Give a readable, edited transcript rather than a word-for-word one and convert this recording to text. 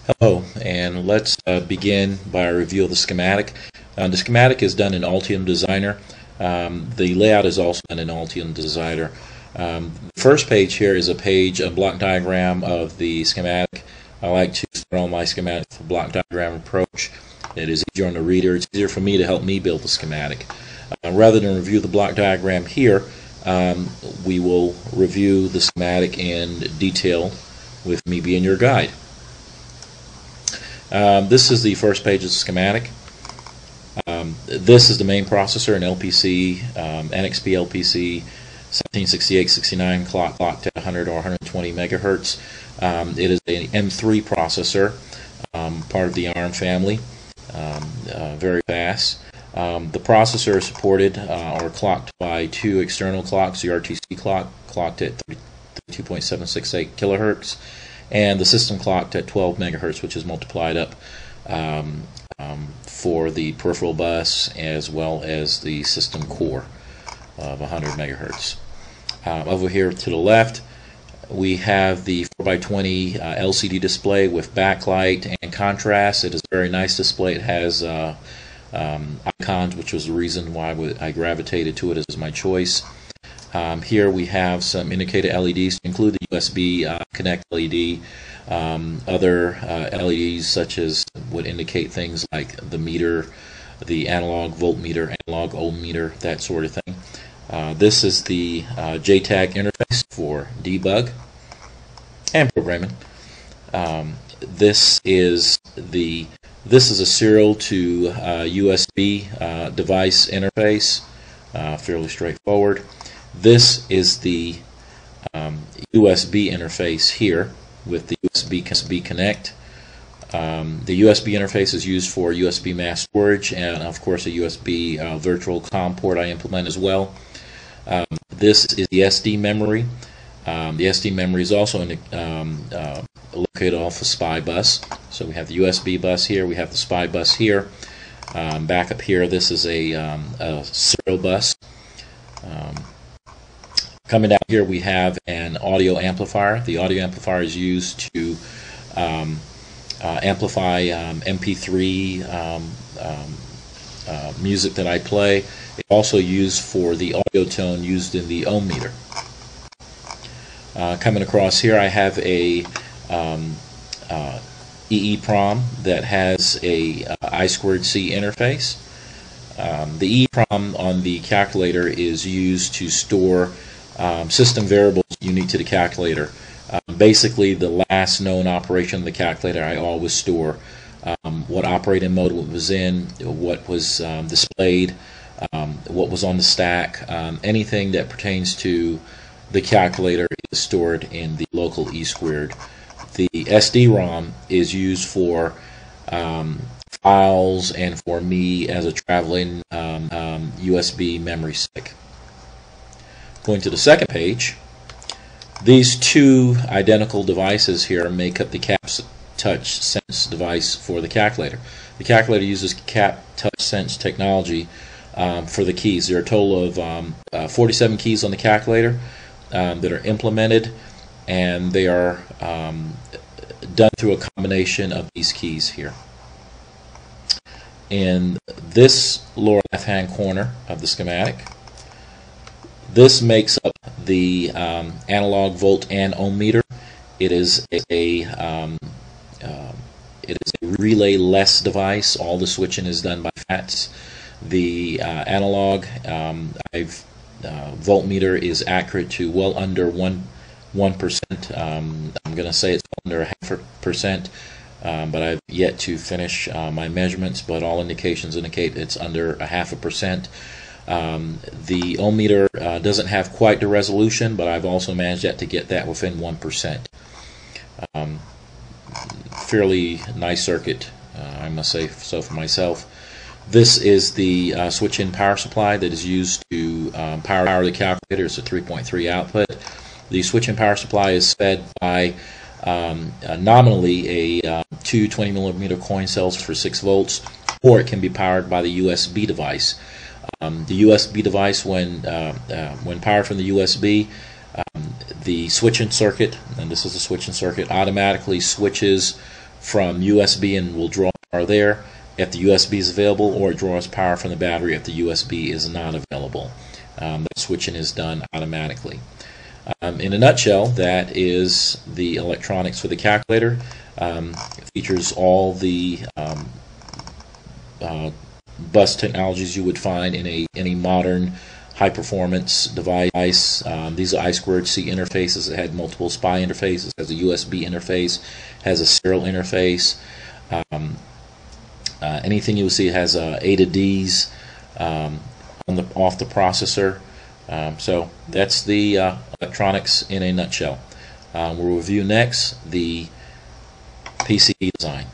Hello, and let's begin by a review of the schematic. The schematic is done in Altium Designer. The layout is also done in Altium Designer. The first page here is a block diagram of the schematic. I like to start all my schematics with a block diagram approach. It is easier on the reader. It's easier for me to help me build the schematic. Rather than review the block diagram here, we will review the schematic in detail with me being your guide. This is the first page of the schematic. This is the main processor, an LPC, NXP LPC 1768-69 clocked at 100 or 120 megahertz. It is an M3 processor, part of the ARM family, very fast. The processor is supported or clocked by two external clocks, the RTC clock clocked at 32.768 kilohertz, and the system clocked at 12 megahertz, which is multiplied up for the peripheral bus as well as the system core of 100 megahertz. Over here to the left, we have the 4x20 LCD display with backlight and contrast. It is a very nice display. It has icons, which was the reason why I gravitated to it as my choice. Here we have some indicator LEDs, to include the USB Connect LED, other LEDs such as would indicate things like the meter, the analog voltmeter, analog ohm meter, that sort of thing. This is the JTAG interface for debug and programming. This is a serial to USB device interface, fairly straightforward. This is the USB interface here with the USB Connect. The USB interface is used for USB mass storage, and of course a USB virtual COM port I implement as well. This is the SD memory. The SD memory is also located off a SPI bus. So we have the USB bus here, we have the SPI bus here. Back up here, this is a serial bus. Coming down here, we have an audio amplifier. The audio amplifier is used to amplify MP3 music that I play. It's also used for the audio tone used in the ohm meter. Coming across here, I have a EEPROM that has a I2C interface. The EEPROM on the calculator is used to store system variables unique to the calculator. Basically, the last known operation of the calculator, I always store what operating mode it was in, what was displayed, what was on the stack. Anything that pertains to the calculator is stored in the local E2. The SD-ROM is used for files and for me as a traveling USB memory stick. Going to the second page, these two identical devices here make up the CAP Touch Sense device for the calculator. The calculator uses CAP Touch Sense technology for the keys. There are a total of 47 keys on the calculator that are implemented, and they are done through a combination of these keys here. In this lower left-hand corner of the schematic, this makes up the analog volt and ohm meter. It is a relay-less device. All the switching is done by FATs. The analog voltmeter is accurate to well under 1%. I'm going to say it's under 0.5%, but I've yet to finish my measurements. But all indications indicate it's under 0.5%. The ohm meter doesn't have quite the resolution, but I've also managed to get that within 1%. Fairly nice circuit, I must say so for myself. This is the switch-in power supply that is used to power the calculator. It's a 3.3 output. The switch-in power supply is fed by nominally two 20mm coin cells for 6 volts, or it can be powered by the USB device. The USB device, when powered from the USB, the switching circuit, and this is the switching circuit, automatically switches from USB and will draw power there if the USB is available, or it draws power from the battery if the USB is not available. That switching is done automatically. In a nutshell, that is the electronics for the calculator. It features all the bus technologies you would find in any modern high-performance device. These are I2C interfaces. It had multiple SPI interfaces, has a USB interface, has a serial interface. Anything you will see has A to Ds off the processor. So that's the electronics in a nutshell. We'll review next the PC design.